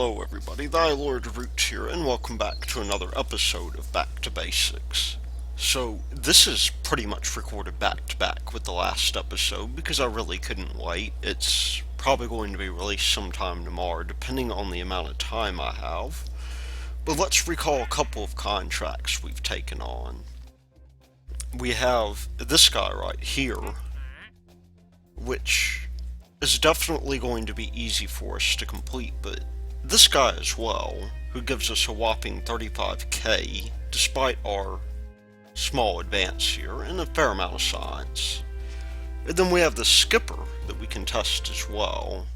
Hello everybody, Thy Lord Root here, and welcome back to another episode of Back to Basics. So, this is pretty much recorded back to back with the last episode because I really couldn't wait. It's probably going to be released sometime tomorrow, depending on the amount of time I have. But let's recall a couple of contracts we've taken on. We have this guy right here, which is definitely going to be easy for us to complete, but this guy as well, who gives us a whopping 35k, despite our small advance here, and a fair amount of science. And then we have the skipper that we can test as well.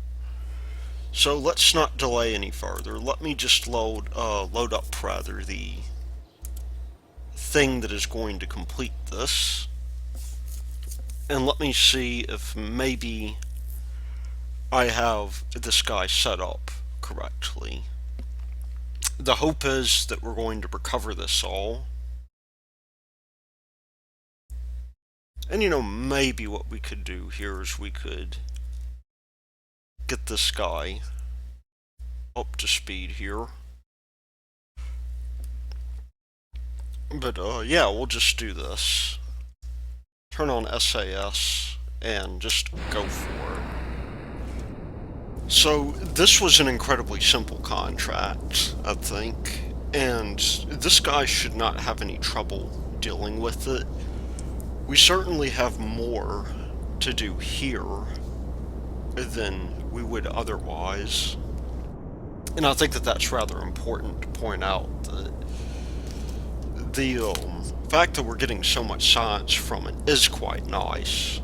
So let's not delay any further. Let me just load up rather the thing that is going to complete this. And let me see if maybe I have this guy set up correctly. The hope is that we're going to recover this all. And maybe what we could do here is we could get this guy up to speed here. But yeah, we'll just do this. Turn on SAS and just go for it. So this was an incredibly simple contract, I think, and this guy should not have any trouble dealing with it. We certainly have more to do here than we would otherwise. And I think that that's rather important to point out, that the fact that we're getting so much science from it is quite nice.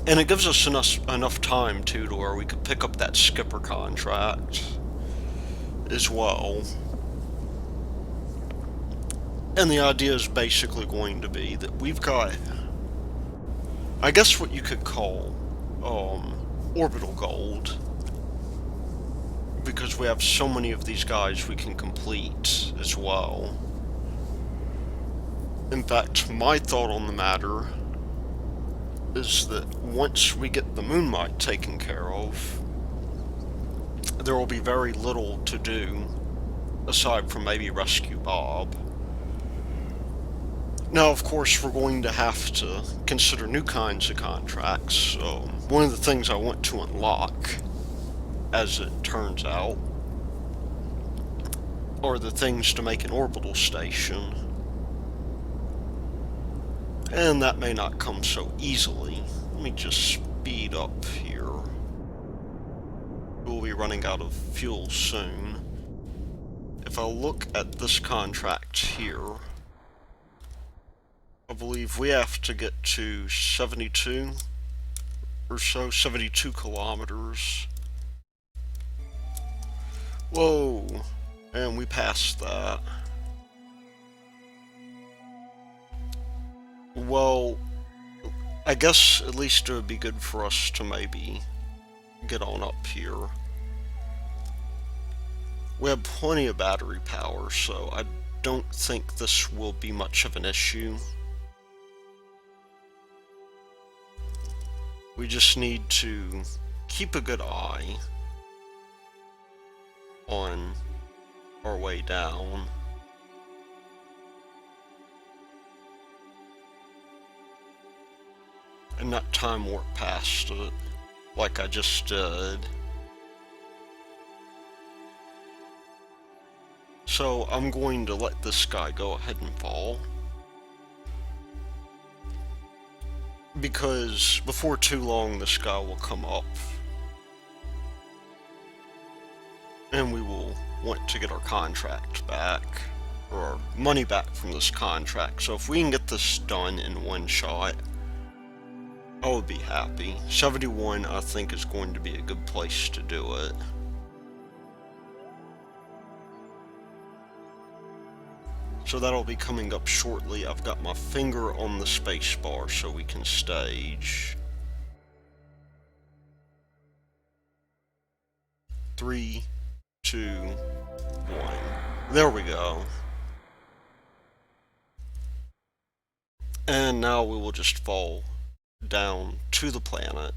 And it gives us enough time, too, to where we could pick up that skipper contract as well. And the idea is basically going to be that we've got, I guess what you could call, orbital gold. Because we have so many of these guys we can complete as well. In fact, my thought on the matter is that once we get the Moonmite taken care of, there will be very little to do aside from maybe rescue Bob. Now, of course, we're going to have to consider new kinds of contracts. So one of the things I want to unlock, as it turns out, are the things to make an orbital station. And that may not come so easily. Let me just speed up here. We'll be running out of fuel soon. If I look at this contract here, I believe we have to get to 72 or so, 72 kilometers. Whoa, and we passed that. Well, I guess at least it would be good for us to maybe get on up here. We have plenty of battery power, so I don't think this will be much of an issue. We just need to keep a good eye on our way down. And not time warp past it, like I just did. So I'm going to let this guy go ahead and fall. Because before too long this guy will come up. And we will want to get our contract back, or our money back from this contract. So if we can get this done in one shot, I would be happy. 71, I think, is going to be a good place to do it. So that'll be coming up shortly. I've got my finger on the space bar so we can stage. 3, 2, 1. There we go. And now we will just fall down to the planet.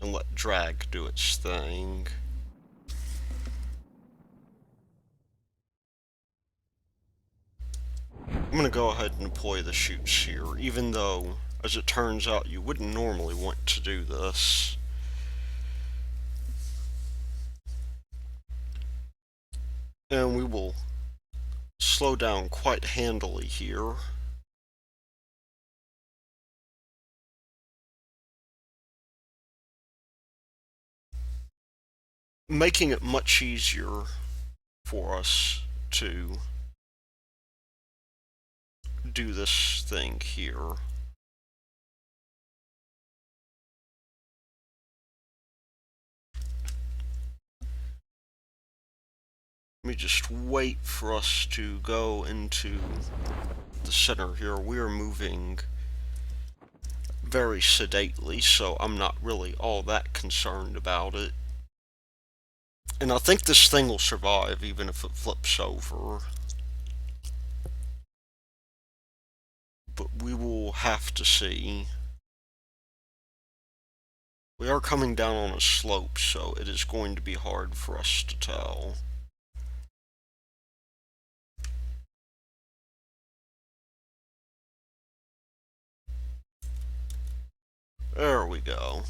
and let drag do its thing. I'm going to go ahead and deploy the chutes here, even though, as it turns out, you wouldn't normally want to do this. And we will slow down quite handily here. Making it much easier for us to do this thing here. Let me just wait for us to go into the center here. We are moving very sedately, so I'm not really all that concerned about it. And I think this thing will survive even if it flips over. But we will have to see. We are coming down on a slope, so it is going to be hard for us to tell. There we go.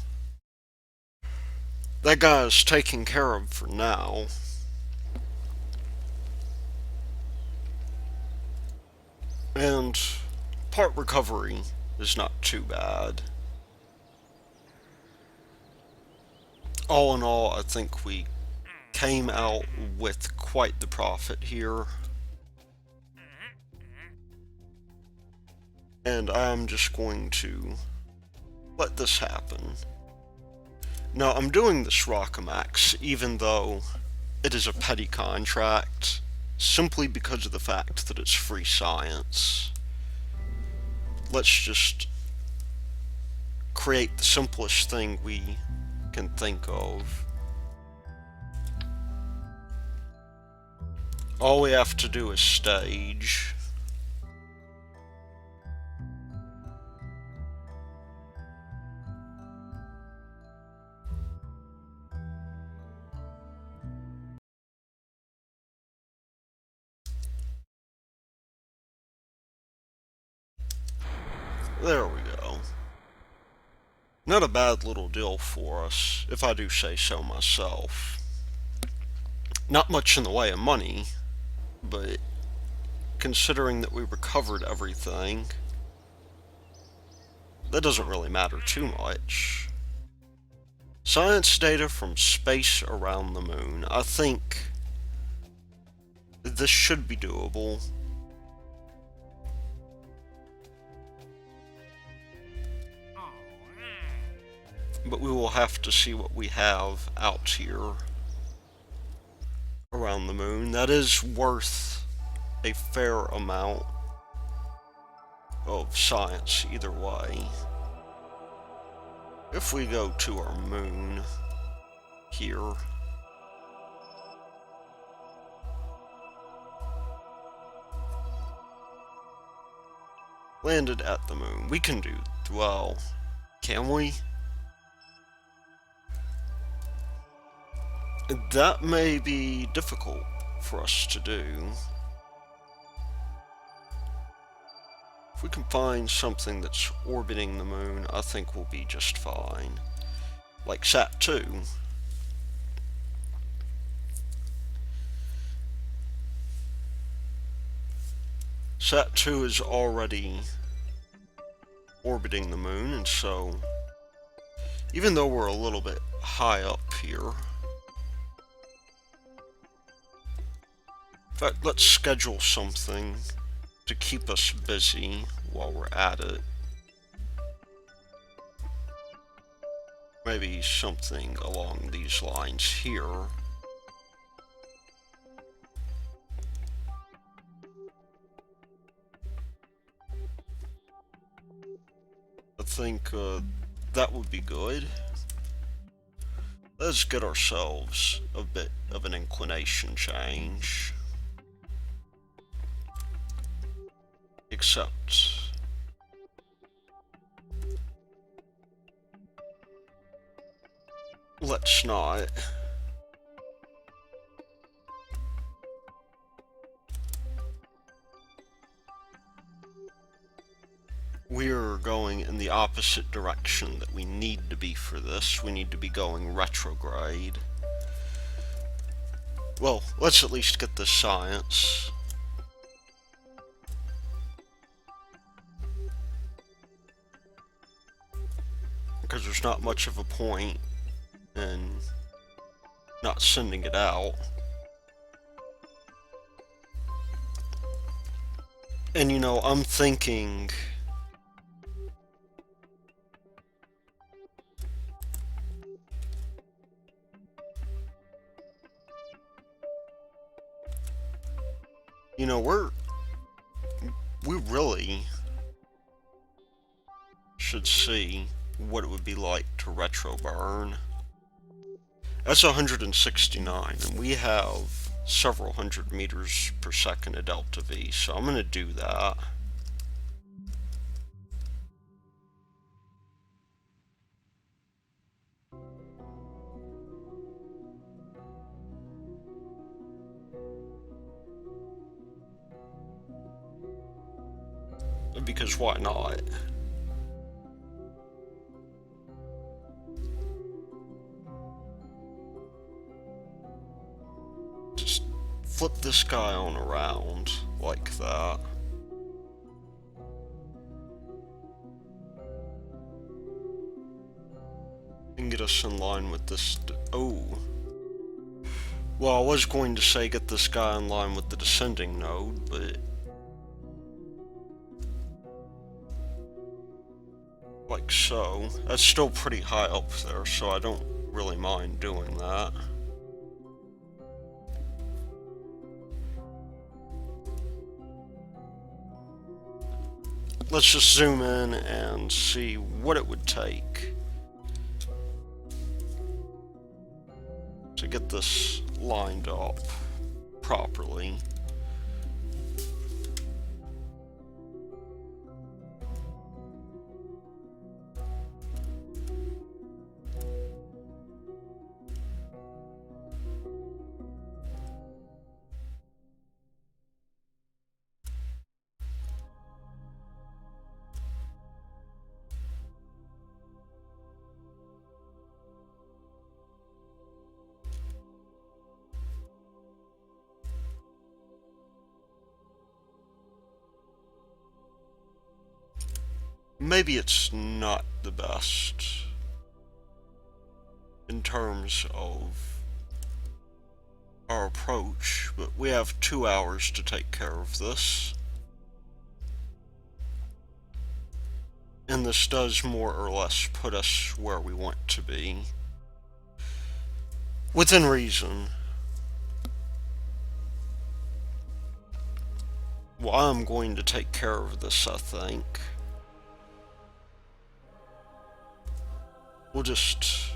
That guy is taken care of for now. And part recovery is not too bad. All in all, I think we came out with quite the profit here. And I'm just going to let this happen. Now, I'm doing this Rockamax even though it is a petty contract, simply because of the fact that it's free science. Let's just create the simplest thing we can think of. All we have to do is stage. There we go. Not a bad little deal for us, if I do say so myself. Not much in the way of money, but considering that we recovered everything, that doesn't really matter too much. Science data from space around the moon. I think this should be doable. But we will have to see what we have out here around the moon. That is worth a fair amount of science either way. If we go to our moon here, landed at the moon, we can do well. Can we? That may be difficult for us to do. If we can find something that's orbiting the moon, I think we'll be just fine. Like Sat-2. Sat-2 is already orbiting the moon, and so even though we're a little bit high up here, in fact, let's schedule something to keep us busy while we're at it. Maybe something along these lines here. I think that would be good. Let's get ourselves a bit of an inclination change. Except let's not. We're going in the opposite direction that we need to be for this. We need to be going retrograde. Well, let's at least get the science. Because there's not much of a point in not sending it out. And you know, I'm thinking... You know, we really should see what it would be like to retro burn. That's 169, and we have several hundred meters per second of delta V, so I'm gonna do that. Because why not? Just flip this guy on around like that. And get us in line with this. Oh. Well, I was going to say get this guy in line with the descending node, but... like so. That's still pretty high up there, so I don't really mind doing that. Let's just zoom in and see what it would take to get this lined up properly. Maybe it's not the best in terms of our approach, but we have 2 hours to take care of this. And this does more or less put us where we want to be. Within reason. Well, I'm going to take care of this, I think. We'll just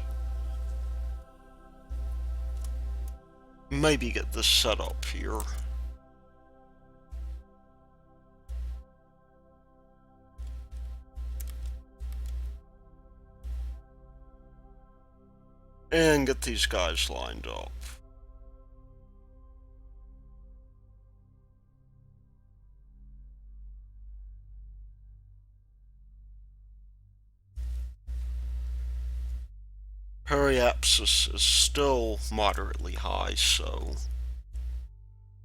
maybe get this set up here. And get these guys lined up. Periapsis is still moderately high, so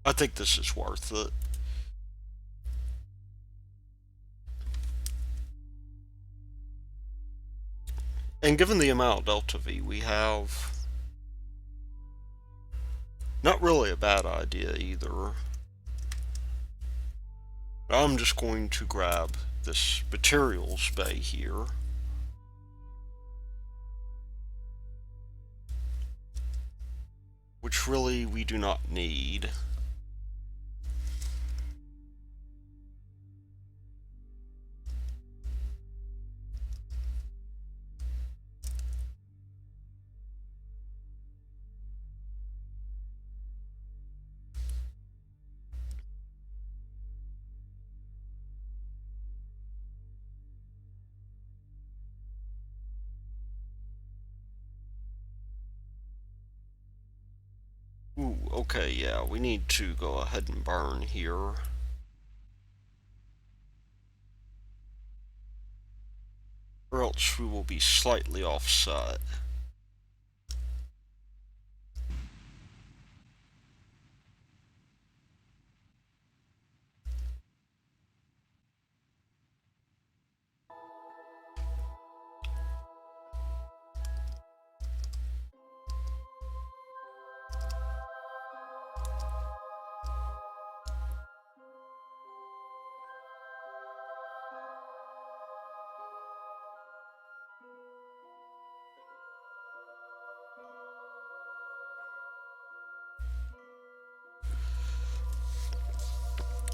I think this is worth it. And given the amount of delta V we have, not really a bad idea either. I'm just going to grab this materials bay here. Which really we do not need. okay, yeah, we need to go ahead and burn here. Or else we will be slightly offset.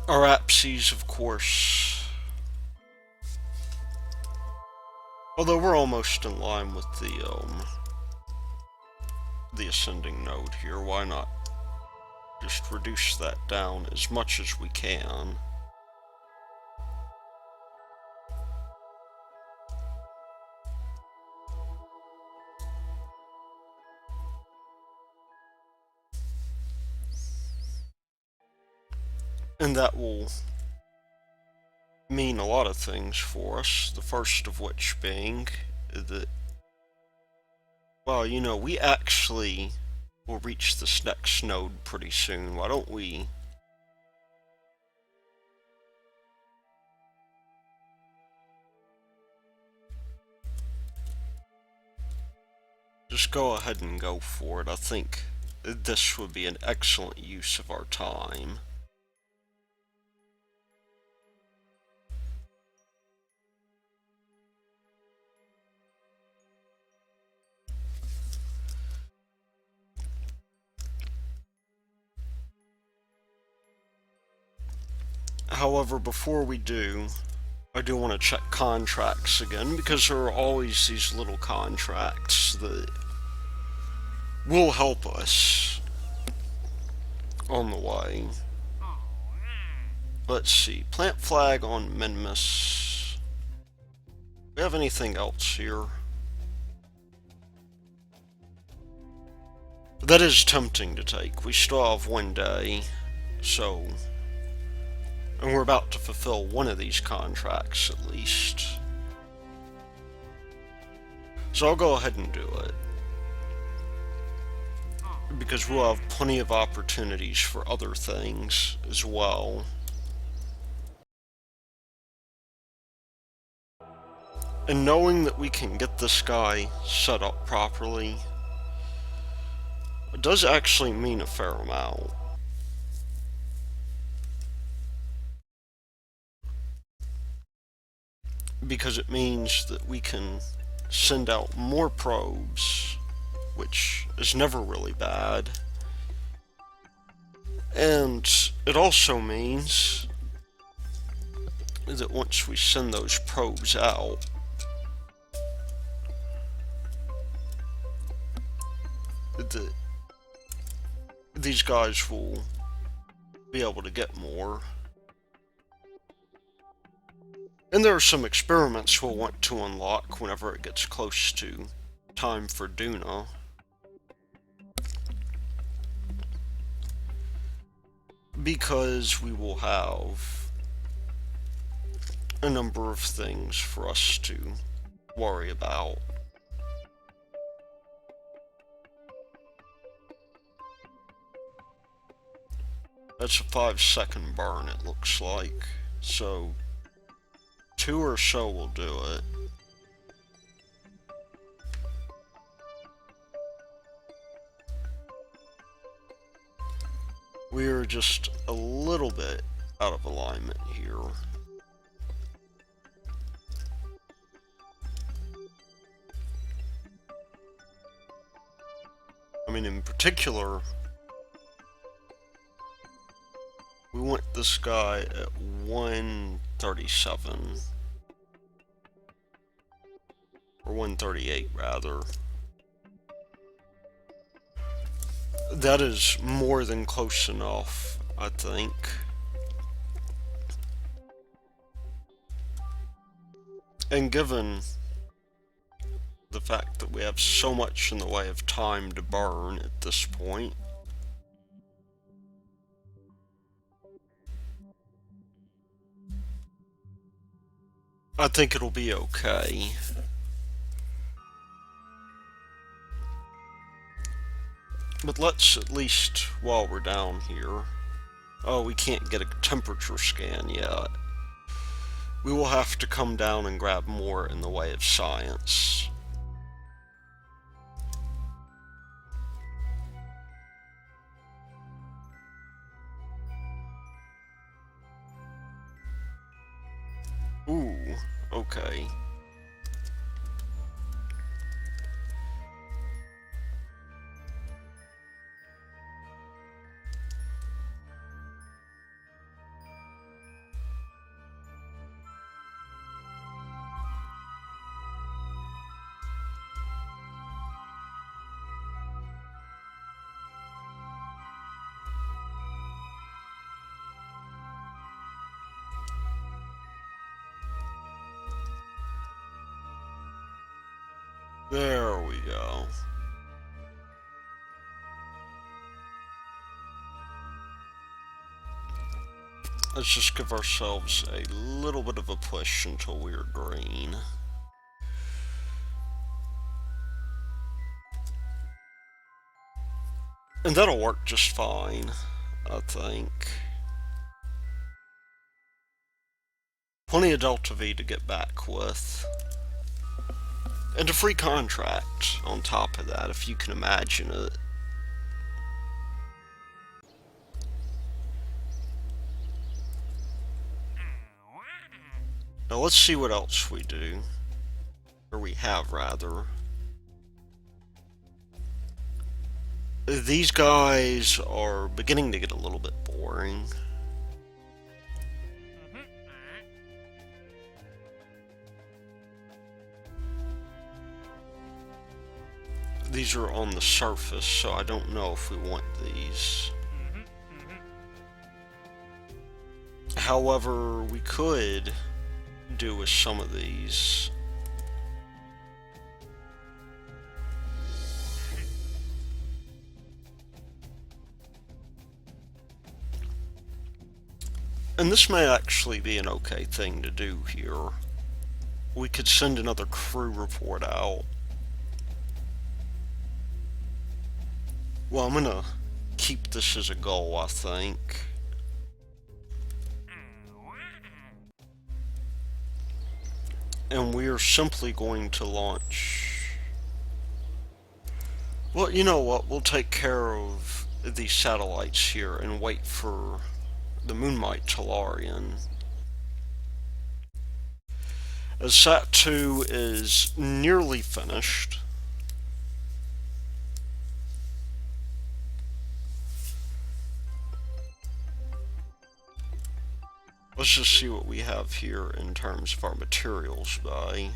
Our apses, of course. Although we're almost in line with the ascending node here, why not just reduce that down as much as we can? And that will mean a lot of things for us, the first of which being that, well, you know, we actually will reach this next node pretty soon. Why don't we just go ahead and go for it? I think this would be an excellent use of our time. However, before we do, I do want to check contracts again, because there are always these little contracts that will help us on the way. Let's see, plant flag on Minmus. Do we have anything else here? That is tempting to take. We still have 1 day, so... And we're about to fulfill one of these contracts, at least. So I'll go ahead and do it. Because we'll have plenty of opportunities for other things as well. And knowing that we can get this guy set up properly, it does actually mean a fair amount. Because it means that we can send out more probes, which is never really bad. And it also means that once we send those probes out, that these guys will be able to get more. And there are some experiments we'll want to unlock whenever it gets close to time for Duna. Because we will have a number of things for us to worry about. That's a 5-second burn, it looks like. So 2 or so will do it. We're just a little bit out of alignment here. I mean, in particular, we want this guy at 137. Or 138, rather. That is more than close enough, I think. And given the fact that we have so much in the way of time to burn at this point, I think it'll be okay. But let's at least, while we're down here... Oh, we can't get a temperature scan yet. We will have to come down and grab more in the way of science. Ooh, okay. There we go. Let's just give ourselves a little bit of a push until we're green. And that'll work just fine, I think. Plenty of Delta V to get back with. And a free contract on top of that, if you can imagine it. Now let's see what else we do. Or we have, rather. These guys are beginning to get a little bit boring. These are on the surface, so I don't know if we want these. However, we could do with some of these. And this may actually be an okay thing to do here. We could send another crew report out. Well, I'm gonna keep this as a goal, I think. And we are simply going to launch... Well, you know what? We'll take care of these satellites here and wait for the Moonmite Talarian. As Sat-2 is nearly finished. Let's just see what we have here in terms of our materials bay.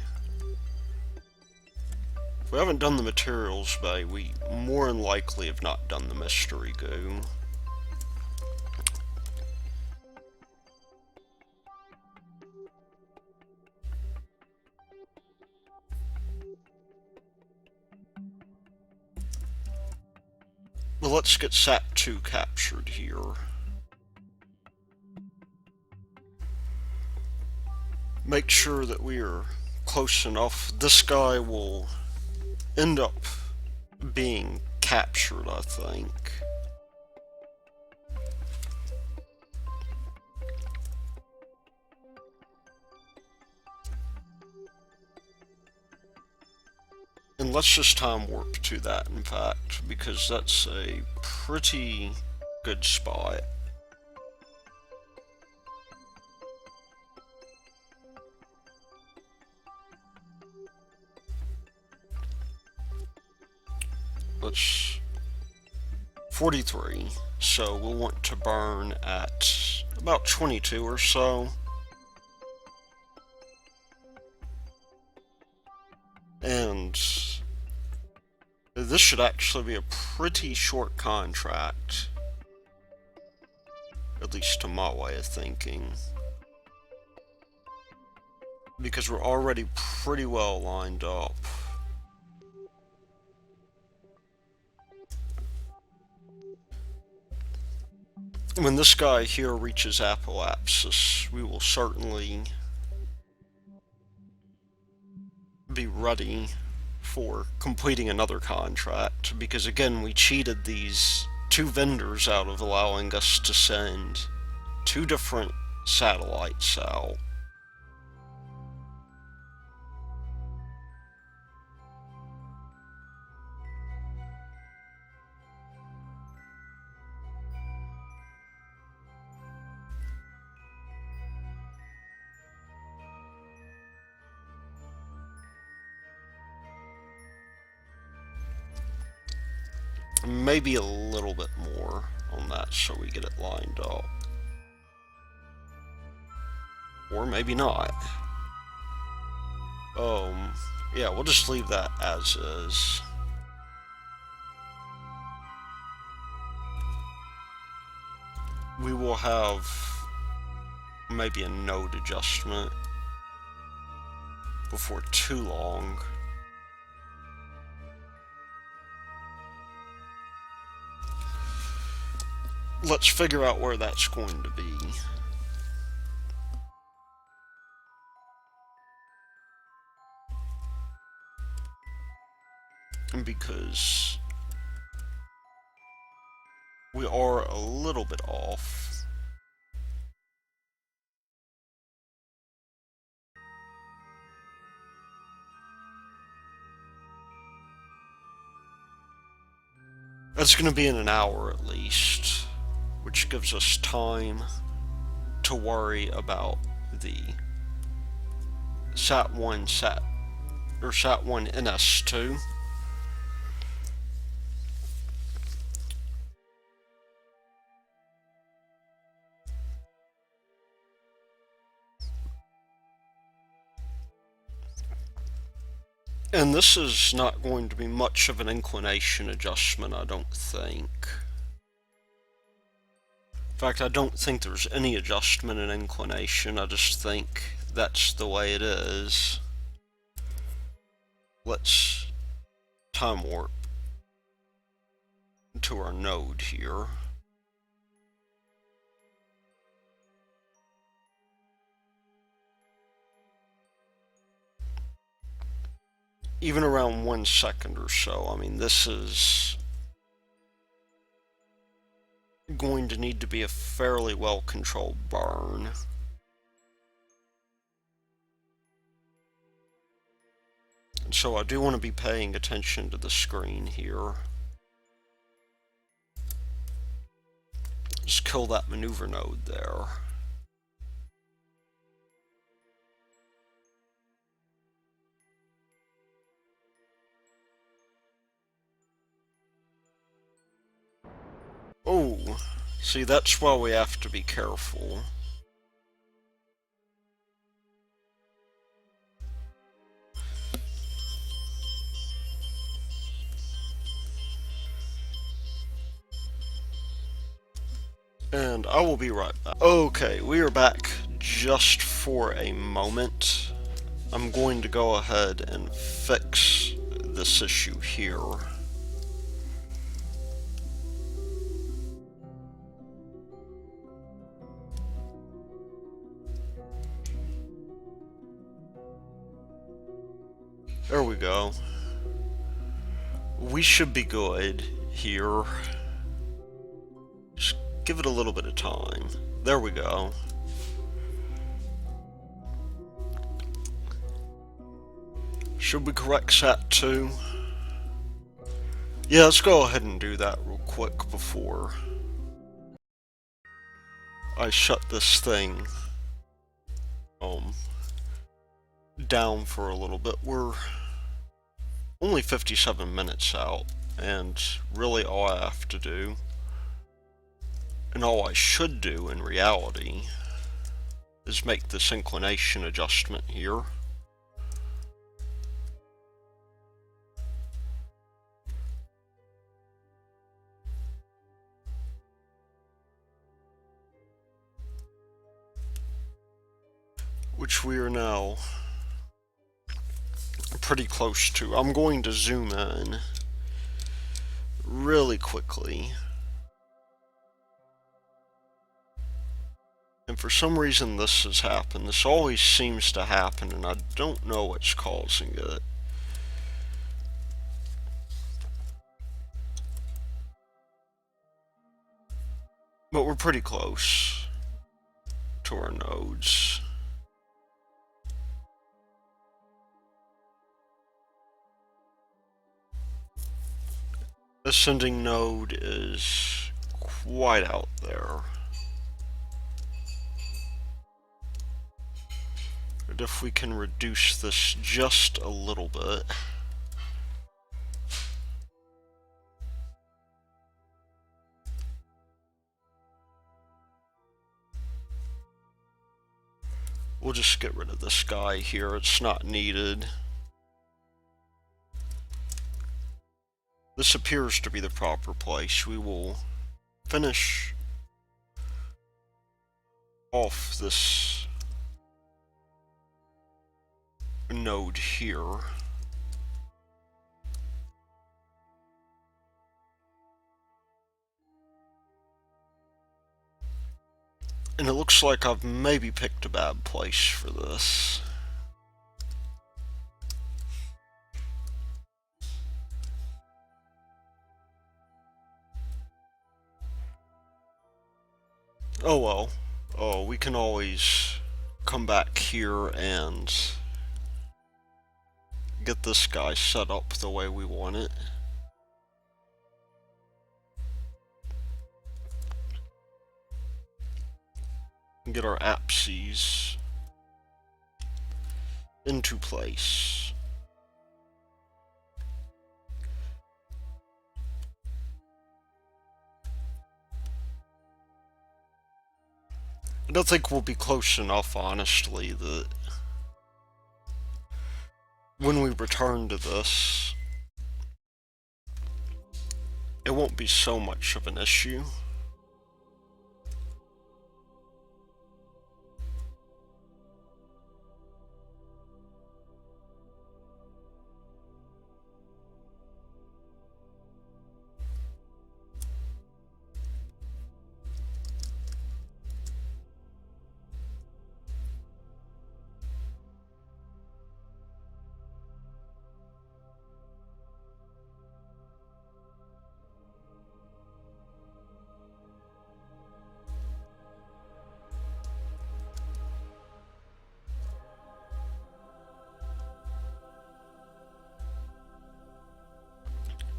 If we haven't done the materials bay, we more than likely have not done the mystery goo. Well, let's get Sat-2 captured here. Make sure that we are close enough. This guy will end up being captured, I think. And let's just time warp to that, in fact, because that's a pretty good spot. Let's... 43, so we'll want to burn at about 22 or so. And this should actually be a pretty short contract, at least to my way of thinking, because we're already pretty well lined up. When this guy here reaches apoapsis, we will certainly be ready for completing another contract, because again, we cheated these two vendors out of allowing us to send two different satellites out. Maybe a little bit more on that so we get it lined up. Or maybe not. Yeah, we'll just leave that as is. We will have maybe a node adjustment before too long. Let's figure out where that's going to be. Because we are a little bit off. That's going to be in an hour at least, which gives us time to worry about the Sat-1 Sat-1 NS2. And this is not going to be much of an inclination adjustment, I don't think. In fact, I don't think there's any adjustment in inclination, I just think that's the way it is. Let's time warp to our node here. Even around 1 second or so. I mean, this is going to need to be a fairly well-controlled burn. And so I do want to be paying attention to the screen here. Just kill that maneuver node there. Oh, see, that's why we have to be careful. And I will be right back. Okay, we are back just for a moment. I'm going to go ahead and fix this issue here. There we go. We should be good here. Just give it a little bit of time. There we go. Should we correct Sat-2? Yeah, let's go ahead and do that real quick before I shut this thing down for a little bit. We're only 57 minutes out, and really all I have to do, and all I should do in reality, is make this inclination adjustment here. Which we are now pretty close to. I'm going to zoom in really quickly. And For some reason this has happened. This always seems to happen, and I don't know what's causing it. But we're pretty close to our nodes. Ascending node is quite out there. And if we can reduce this just a little bit. We'll just get rid of this guy here, it's not needed. This appears to be the proper place. We will finish off this node here. And it looks like I've maybe picked a bad place for this. Oh well. Oh, we can always come back here and get this guy set up the way we want it. And get our apses into place. I don't think we'll be close enough, honestly, that when we return to this, it won't be so much of an issue.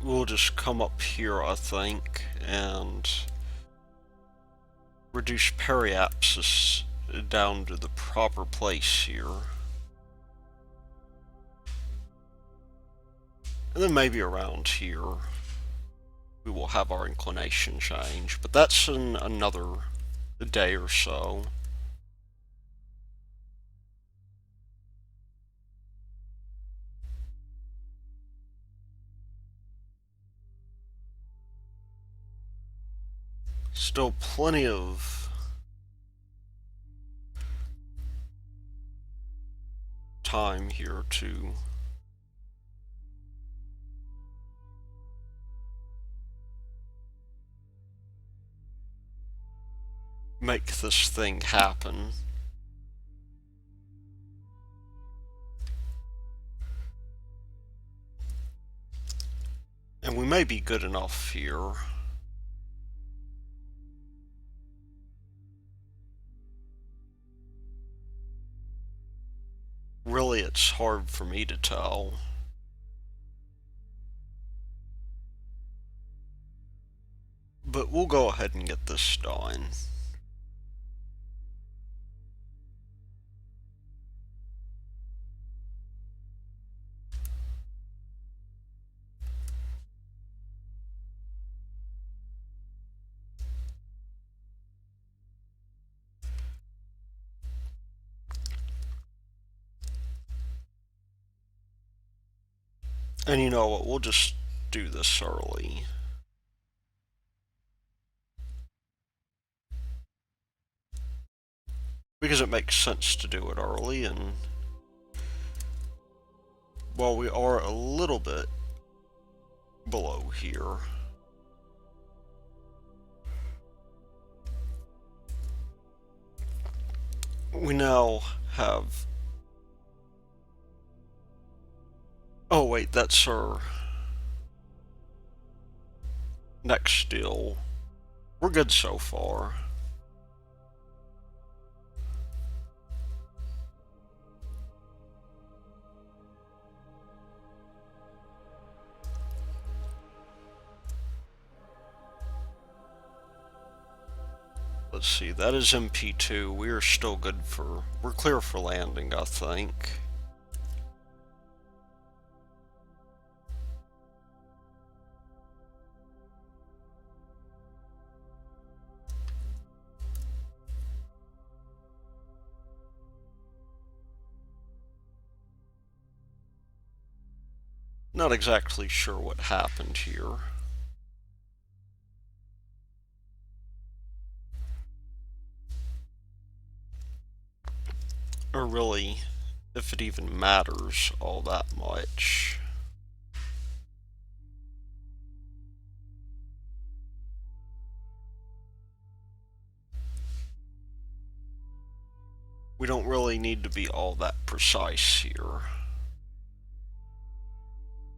We'll just come up here, I think, and reduce periapsis down to the proper place here. And then maybe around here we will have our inclination change, but that's in another day or so. Still plenty of time here to make this thing happen. And we may be good enough here. Really, it's hard for me to tell. But we'll go ahead and get this done. And you know what, we'll just do this early. Because it makes sense to do it early, and while we are a little bit below here, We now have... Oh wait, that's our next deal. We're good so far. Let's see, that is MP2. We are still good for... We're clear for landing, I think. Not exactly sure what happened here. Or really, if it even matters all that much. We don't really need to be all that precise here.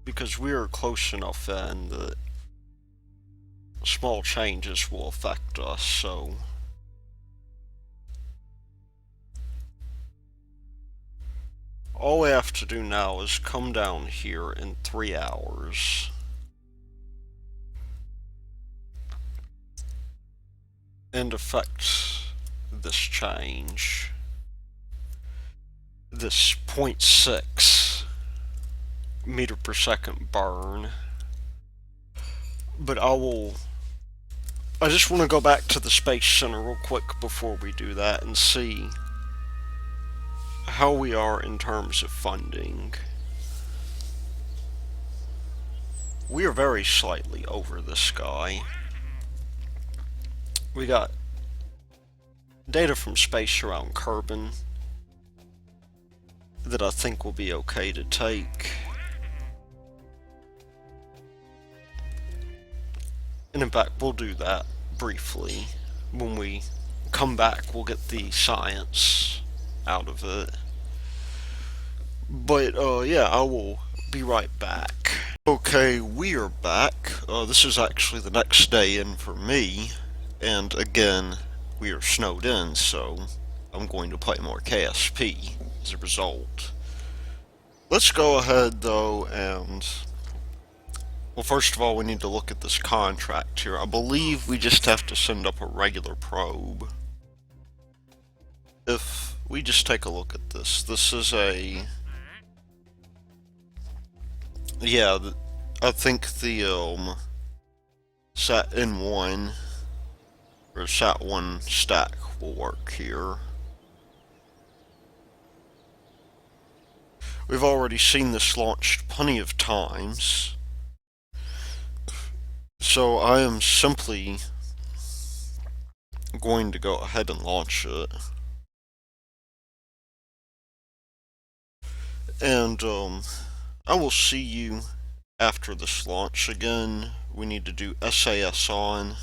Because we are close enough in that small changes will affect us, so... All we have to do now is come down here in 3 hours. And affect this change. This 0.6 meter per second burn. But I just want to go back to the Space Center real quick before we do that and see how we are in terms of funding. We are very slightly over this guy. We got data from space around Kerbin that I think will be okay to take. And in fact, we'll do that briefly. When we come back, we'll get the science out of it. But, yeah, I will be right back. Okay, we are back. This is actually the next day in for me. And again, we are snowed in, so I'm going to play more KSP as a result. Let's go ahead, though, and... Well, first of all, we need to look at this contract here. I believe we just have to send up a regular probe. If we just take a look at this, this is a... Yeah, I think the, Sat N1, or Sat 1 stack will work here. We've already seen this launched plenty of times. So I am simply going to go ahead and launch it. And, I will see you after this launch. Again, we need to do SAS on.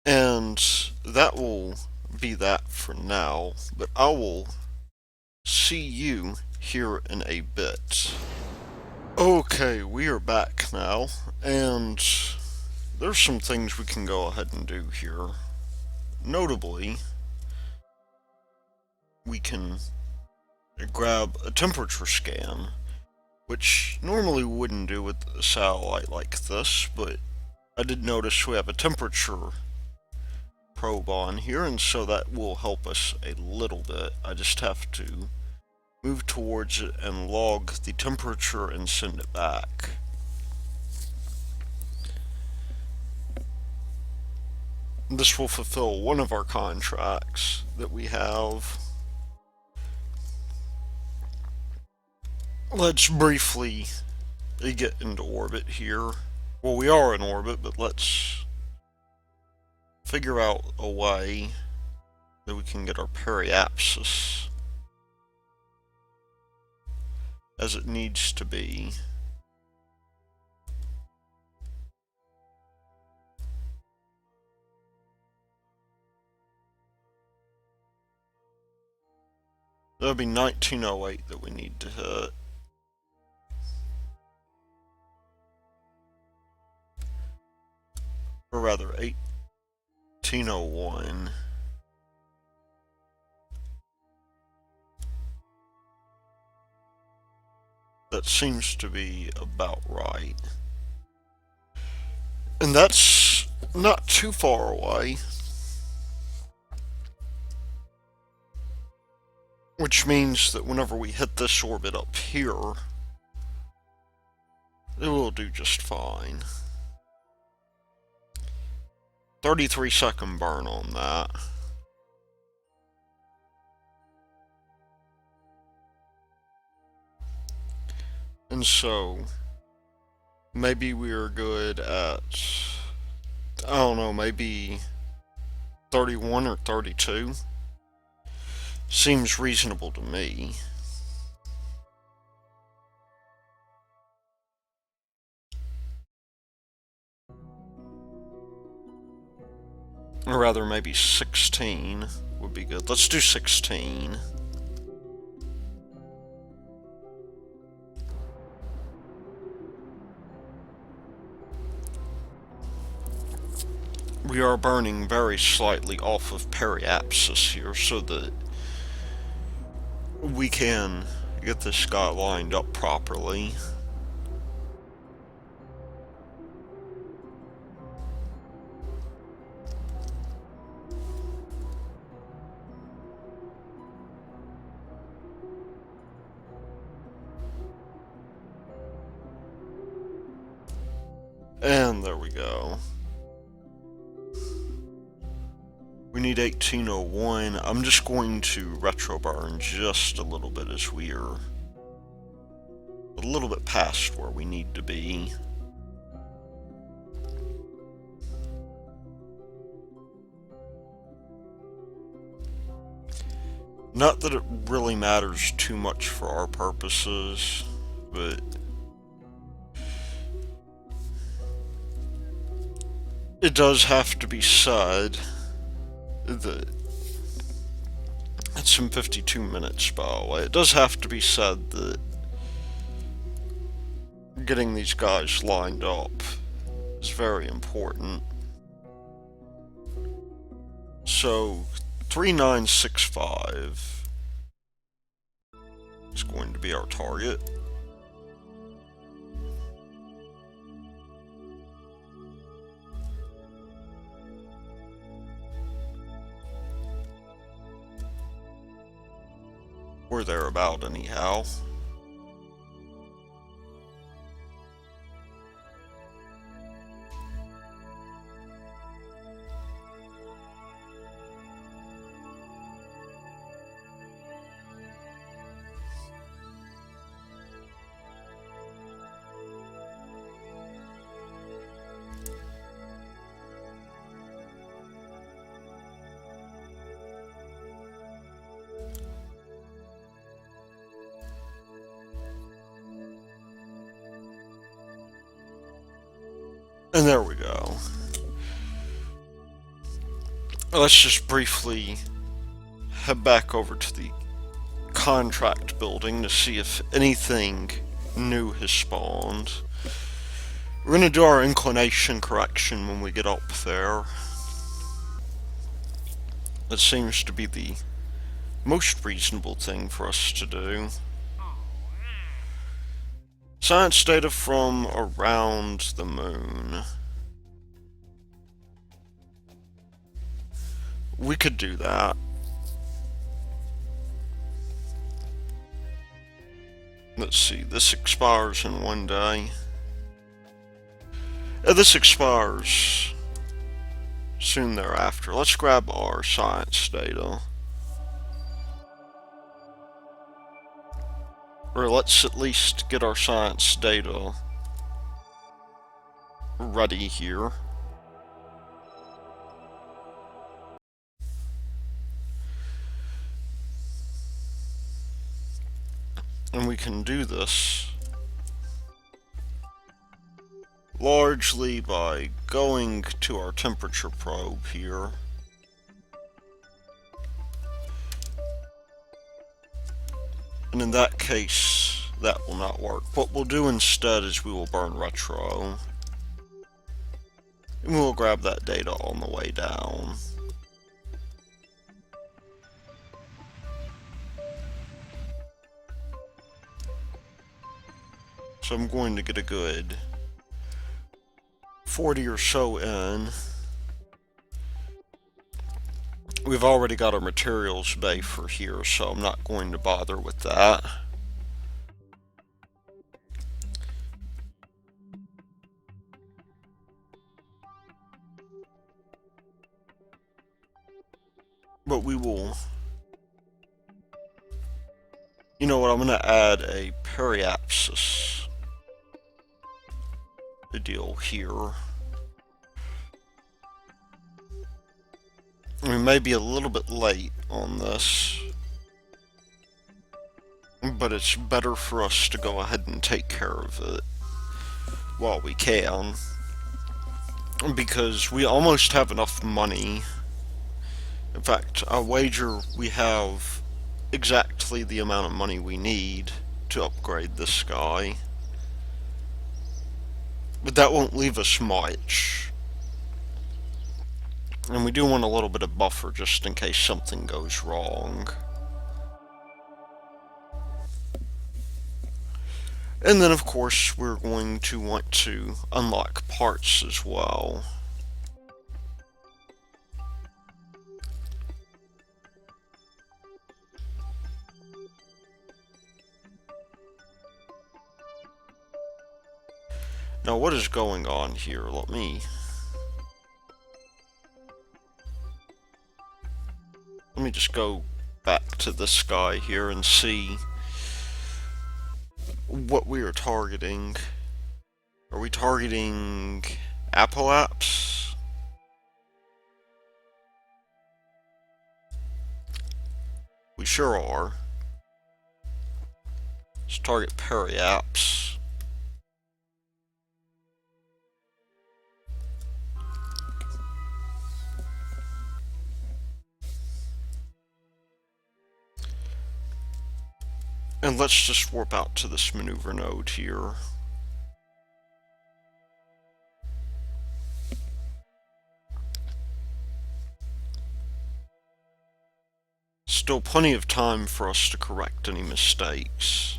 And that will be that for now. But I will see you here in a bit. Okay, we are back now. And there's some things we can go ahead and do here. Notably, we can grab a temperature scan, which normally we wouldn't do with a satellite like this, but I did notice we have a temperature probe on here, and so that will help us a little bit. I just have to move towards it and log the temperature and send it back. This will fulfill one of our contracts that we have. Let's briefly get into orbit here. Well, we are in orbit, but let's figure out a way that we can get our periapsis as it needs to be. That'll be 1908 that we need to hit. Or rather, 1801. That seems to be about right. And that's not too far away. Which means that whenever we hit this orbit up here, it will do just fine. 33-second burn on that. And so, maybe we are good at, I don't know, maybe 31 or 32. Seems reasonable to me. Or rather, maybe 16 would be good. Let's do 16. We are burning very slightly off of periapsis here so that we can get this guy lined up properly. And there we go. We need 1801. I'm just going to retro burn just a little bit as we are a little bit past where we need to be. Not that it really matters too much for our purposes, but it does have to be said that it's in 52 minutes, by the way. It does have to be said that getting these guys lined up is very important. So, 3965 is going to be our target. Or thereabout, anyhow. And there we go. Let's just briefly head back over to the contract building to see if anything new has spawned. We're going to do our inclination correction when we get up there. That seems to be the most reasonable thing for us to do. Science data from around the moon. We could do that. Let's see, this expires in 1 day. This expires soon thereafter. Let's grab our science data. Or let's at least get our science data ready here. And we can do this largely by going to our temperature probe here. And in that case, that will not work. What we'll do instead is we will burn retro. And we'll grab that data on the way down. So I'm going to get a good 40 or so in. We've already got our materials bay for here, so I'm not going to bother with that. But we will... You know what, I'm going to add a periapsis deal here. We may be a little bit late on this, but it's better for us to go ahead and take care of it while we can, because we almost have enough money. In fact, I wager we have exactly the amount of money we need to upgrade this guy. But that won't leave us much. And we do want a little bit of buffer just in case something goes wrong. And then of course we're going to want to unlock parts as well. Now what is going on here? Let me just go back to this guy here and see what we are targeting. Are we targeting apoapse? We sure are. Let's target periapse. And let's just warp out to this maneuver node here. Still plenty of time for us to correct any mistakes.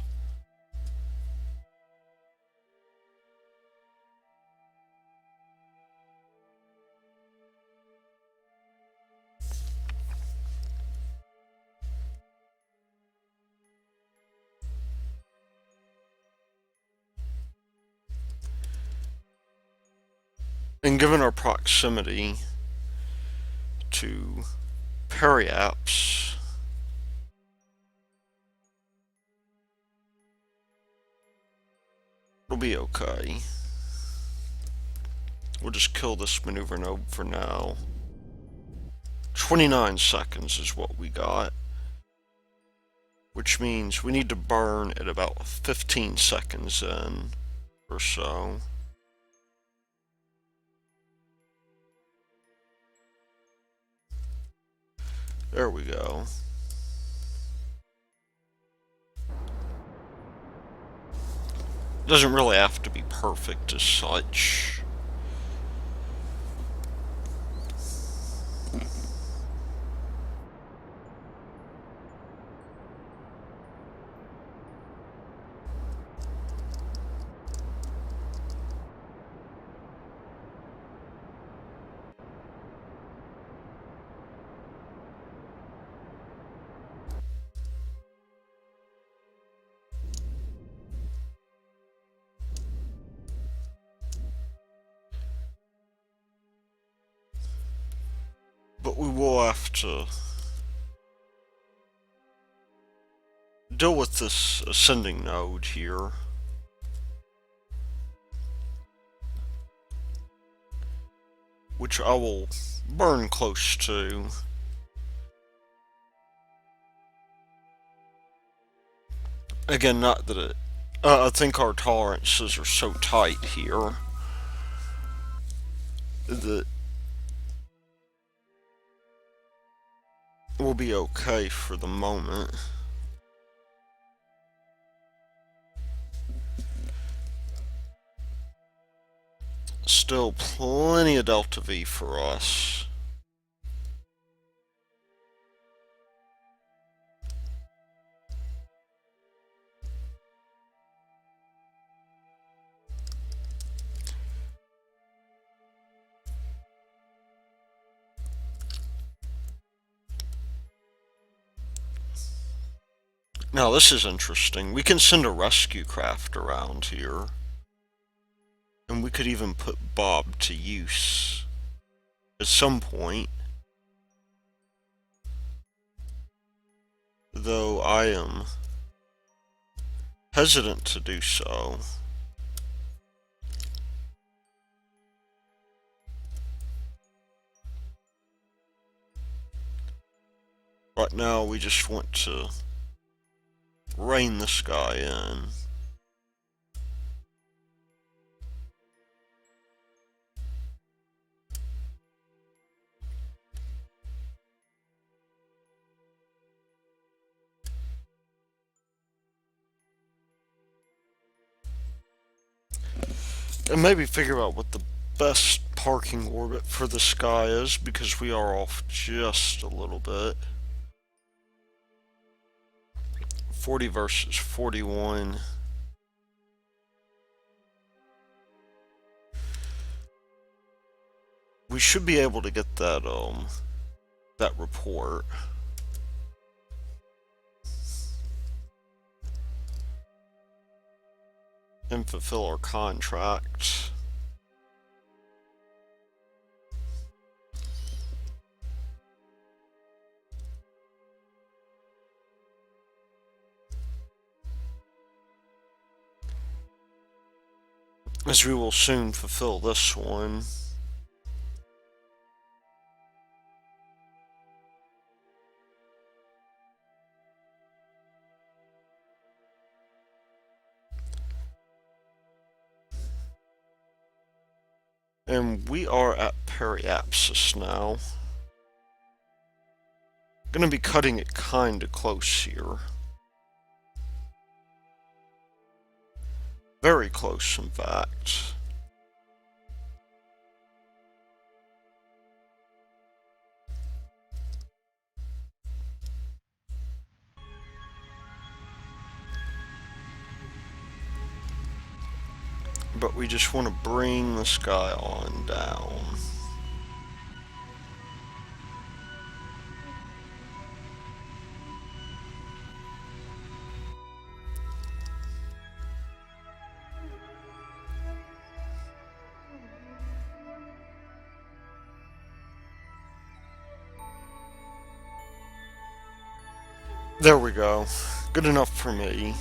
And given our proximity to periapse, it'll be okay. We'll just kill this maneuver node for now. 29 seconds is what we got, which means we need to burn at about 15 seconds in or so. There we go. Doesn't really have to be perfect as such. But we will have to deal with this ascending node here. Which I will burn close to. Again, not that it... I think our tolerances are so tight here that we'll be okay for the moment. Still plenty of delta V for us. Now this is interesting. We can send a rescue craft around here. And we could even put Bob to use at some point. Though I am hesitant to do so. Right now we just want to rein this guy in. And maybe figure out what the best parking orbit for this guy is, because we are off just a little bit. 40 versus 41. We should be able to get that report. And fulfill our contract. As we will soon fulfill this one. And we are at periapsis now. Gonna be cutting it kinda close here. Very close, in fact. But we just want to bring this guy on down. There we go. Good enough for me.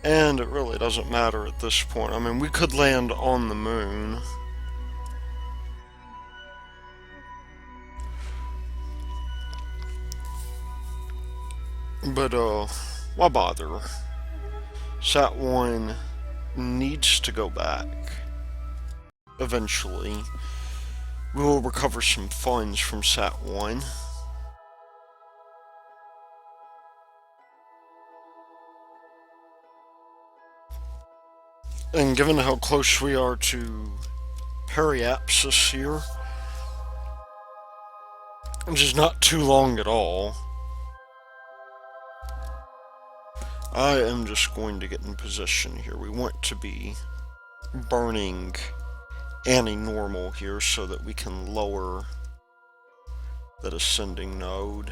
And it really doesn't matter at this point. I mean, we could land on the moon. But, why bother? Sat 1 needs to go back. Eventually. We will recover some funds from Sat 1. And given how close we are to periapsis here, which is not too long at all, I am just going to get in position here. We want to be burning anti-normal here so that we can lower that ascending node.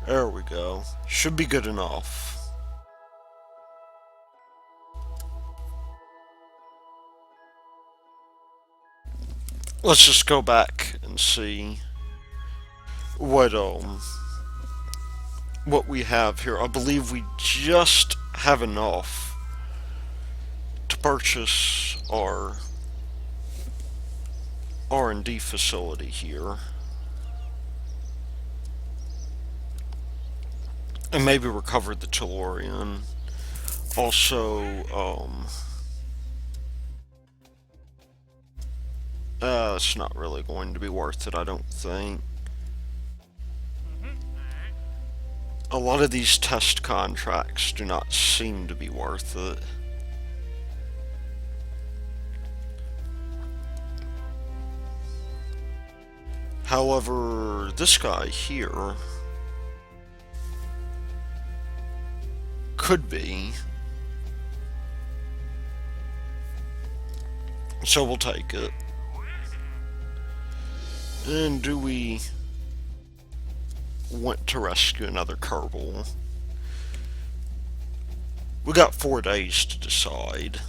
There we go. Should be good enough. Let's just go back and see what we have here. I believe we just have enough to purchase our R&D facility here. And maybe recover the Tellurian. Also, it's not really going to be worth it, I don't think. A lot of these test contracts do not seem to be worth it. However, this guy here could be. So we'll take it. And do we want to rescue another Kerbal? We got 4 days to decide.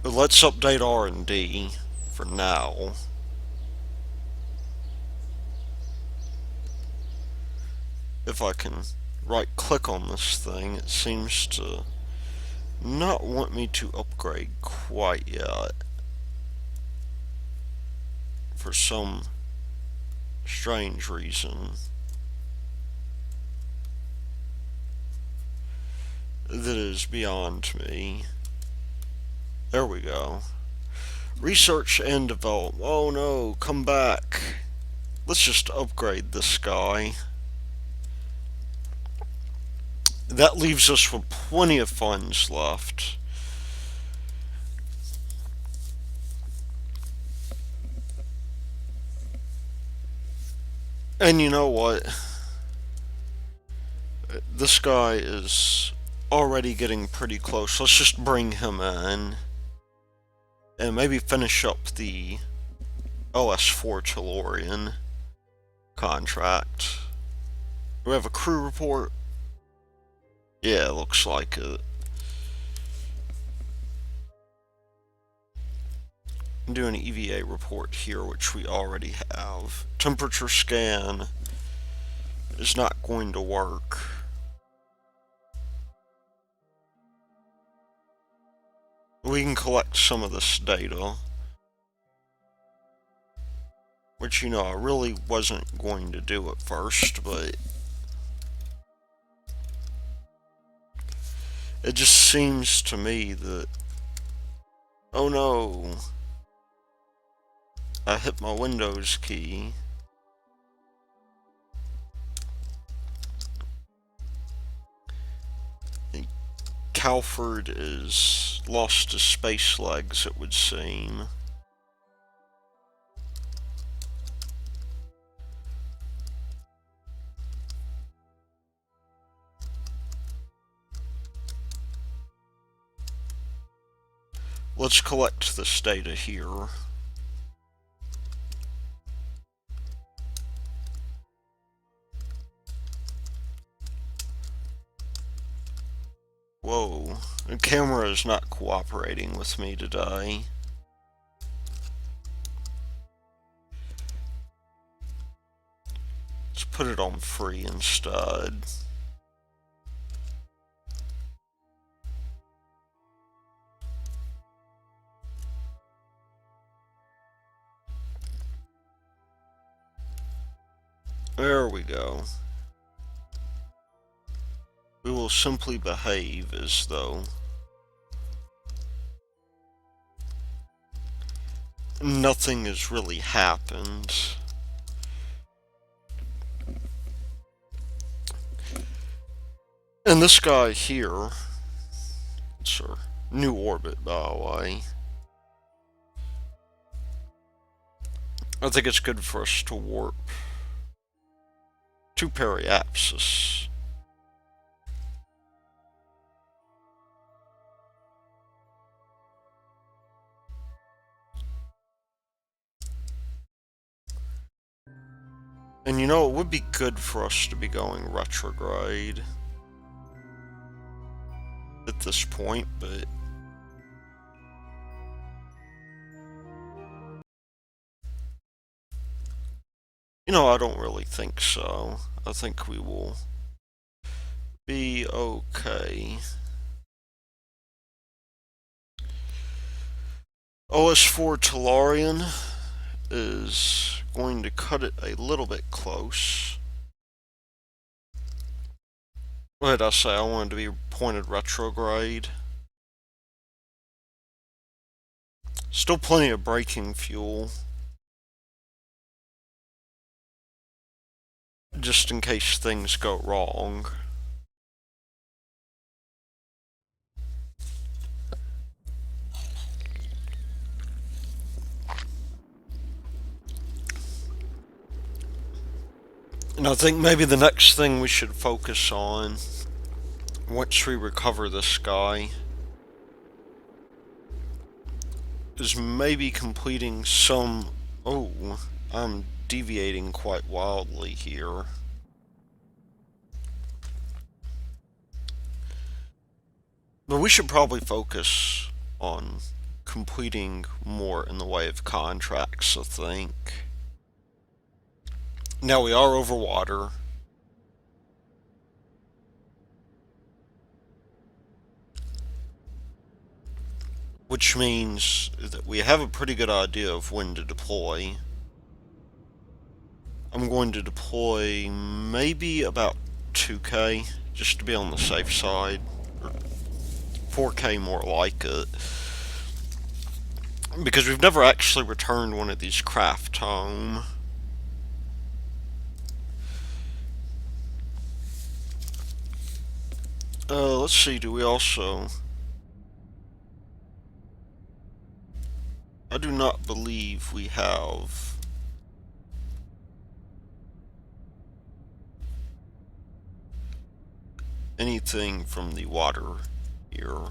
But let's update R&D for now. If I can right click on this thing, it seems to not want me to upgrade quite yet. For some strange reason that is beyond me. There we go. Research and develop. Oh no, come back. Let's just upgrade this guy. That leaves us with plenty of funds left. And you know what? This guy is already getting pretty close. Let's just bring him in. And maybe finish up the OS4 Tellurian contract. Do we have a crew report? Yeah, it looks like it. Do an EVA report here, which we already have. Temperature scan is not going to work. We can collect some of this data, which, you know, I really wasn't going to do at first, but it just seems to me that, oh no, I hit my Windows key. Calford is lost his space legs, it would seem. Let's collect this data here. Whoa, the camera is not cooperating with me today. Let's put it on free instead. There we go. We will simply behave as though nothing has really happened. And this guy here, it's our new orbit, by the way. I think it's good for us to warp to Periapsis. And you know, it would be good for us to be going retrograde at this point, but you know, I don't really think so. I think we will be okay. OS4 Tellurian is going to cut it a little bit close. What did I say? I wanted to be pointed retrograde. Still plenty of braking fuel, just in case things go wrong. And I think maybe the next thing we should focus on, once we recover this guy, is maybe completing some... Oh, I'm deviating quite wildly here. But we should probably focus on completing more in the way of contracts, I think. Now we are over water. Which means that we have a pretty good idea of when to deploy. I'm going to deploy maybe about 2K, just to be on the safe side. Or 4K more like it. Because we've never actually returned one of these craft home. Let's see, do we also... I do not believe we have... anything from the water here.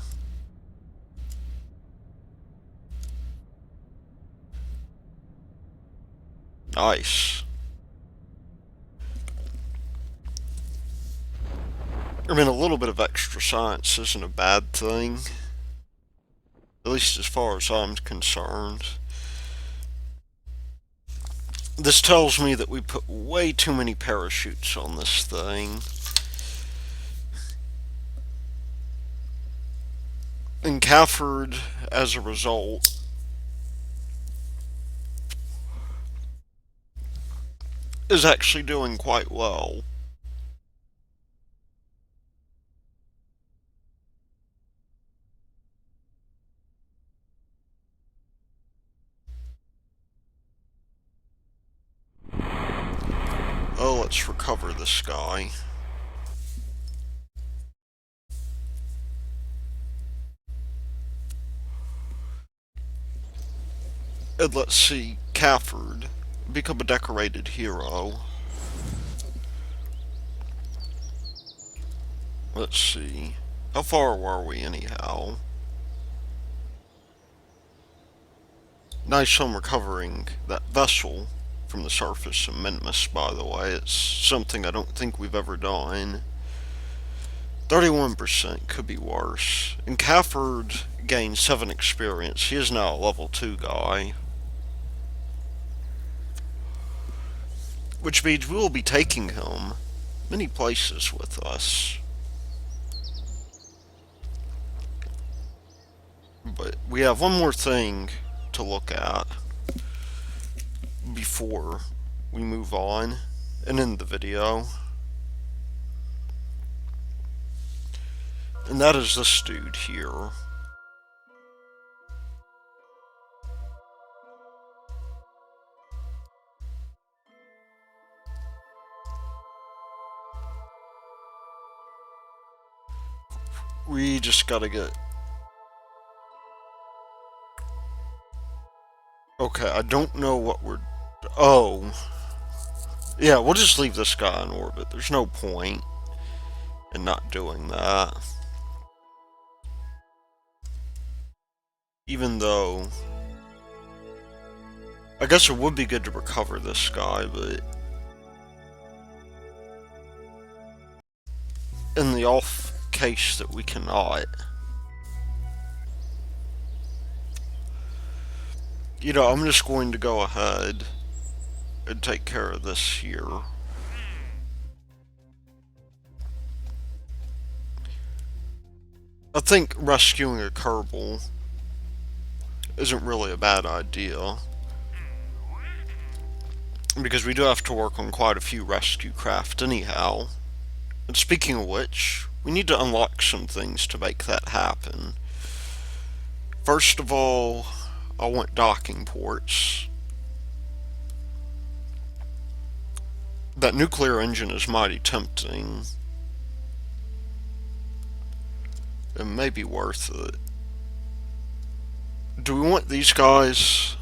Nice. I mean, a little bit of extra science isn't a bad thing. At least as far as I'm concerned. This tells me that we put way too many parachutes on this thing. And Cafford, as a result, is actually doing quite well. Oh, let's recover this guy. And let's see, Cafford, become a decorated hero. Let's see, how far were we anyhow? Nice on recovering that vessel from the surface of Minmus, by the way. It's something I don't think we've ever done. 31% could be worse. And Cafford gained 7 experience. He is now a level 2 guy. Which means we will be taking him many places with us. But we have one more thing to look at before we move on and end the video. And that is this dude here. We just gotta get... Okay, I don't know what we're... Oh. Yeah, we'll just leave this guy in orbit. There's no point in not doing that. Even though... I guess it would be good to recover this guy, but... in the off case that we cannot... You know, I'm just going to go ahead and take care of this here. I think rescuing a Kerbal isn't really a bad idea. Because we do have to work on quite a few rescue craft anyhow. And speaking of which, we need to unlock some things to make that happen. First of all, I want docking ports. That nuclear engine is mighty tempting. It may be worth it. Do we want these guys?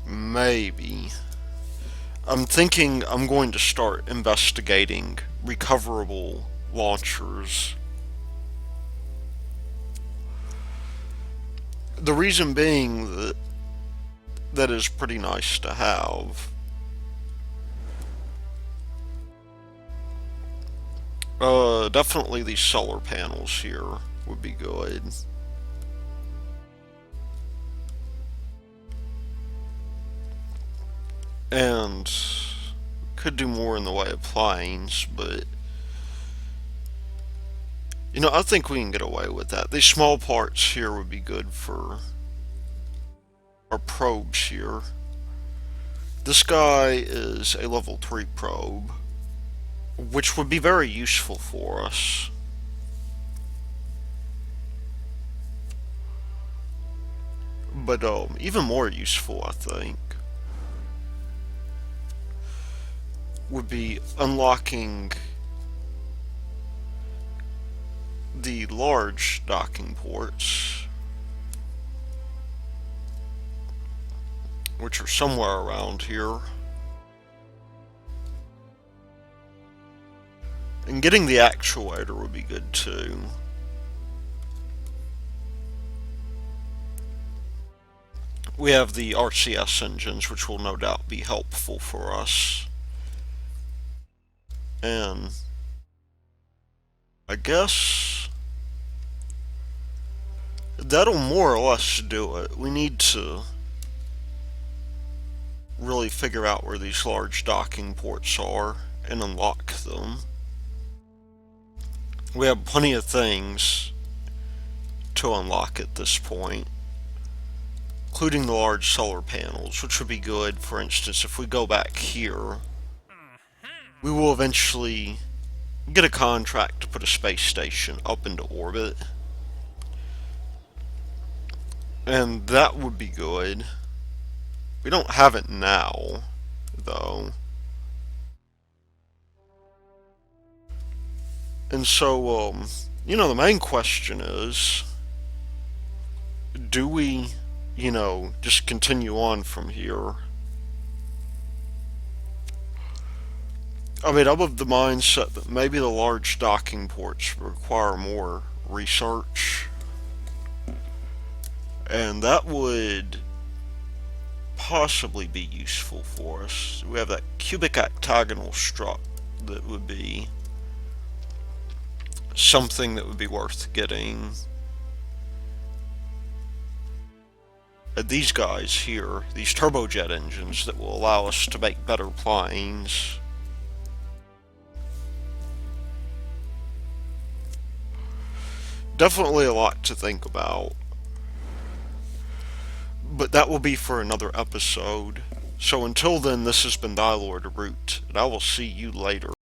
Maybe. I'm thinking I'm going to start investigating recoverable launchers. The reason being that that is pretty nice to have. Definitely these solar panels here would be good. And could do more in the way of planes, but I think we can get away with that. These small parts here would be good for our probes here. This guy is a level 3 probe, which would be very useful for us. But even more useful, I think, would be unlocking the large docking ports, which are somewhere around here. And getting the actuator would be good too. We have the RCS engines, which will no doubt be helpful for us. And I guess that'll more or less do it. We need to really figure out where these large docking ports are and unlock them. We have plenty of things to unlock at this point, including the large solar panels, which would be good. For instance, if we go back here, we will eventually get a contract to put a space station up into orbit. And that would be good. We don't have it now, though. And so, the main question is, do we, just continue on from here? I'm of the mindset that maybe the large docking ports require more research. And that would possibly be useful for us. We have that cubic octagonal strut that would be something that would be worth getting. These guys here, these turbojet engines that will allow us to make better planes. Definitely a lot to think about. But that will be for another episode. So until then, this has been Dilord Root, and I will see you later.